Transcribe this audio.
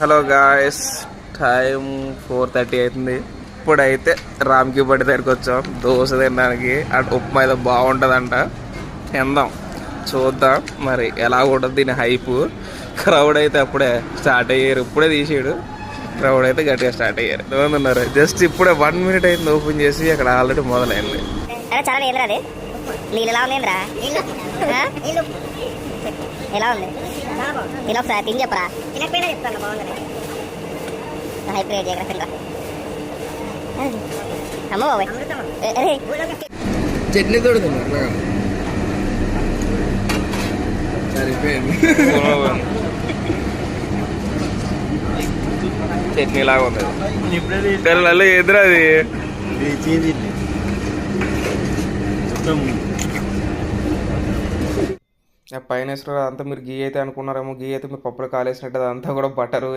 Hello guys, time 4:30 అవుతుంది. ఇప్పుడైతే రామ్కి బట్టి దగ్గరికి వచ్చాం దోశ తినడానికి. అటు ఉప్మా అయితే బాగుంటుందంట, తిందాం చూద్దాం మరి ఎలా ఉంటుంది దీని హైపు. క్రౌడ్ అయితే అప్పుడే స్టార్ట్ అయ్యారు, ఇప్పుడే తీసాడు. క్రౌడ్ అయితే గట్టిగా స్టార్ట్ అయ్యారు. ఉన్నారు జస్ట్ ఇప్పుడే 1 minute అయింది ఓపెన్ చేసి, అక్కడ ఆల్రెడీ మొదలైంది. చాలా ఏంద్రా అది నీళ్ళు ఎలా ఉంది ఏంద్రా ఎలా ఉంది ఇలా ఒకసారి తిని చెప్పరా తినకపోయినా చెప్తాను బాగుందని హైప్రేట్ చేయగలరా అమ్మ బాబాయ్ చట్నీ తోడుతున్నా సరిపోయింది. చట్నీ లాగా ఉంది పిల్లలు ఎదురు అది పైన అంతా మీరు గీ అయితే అనుకున్నారేమో. గీ అయితే మీరు పప్పులు కాలేసినట్టు, అదంతా కూడా బటరు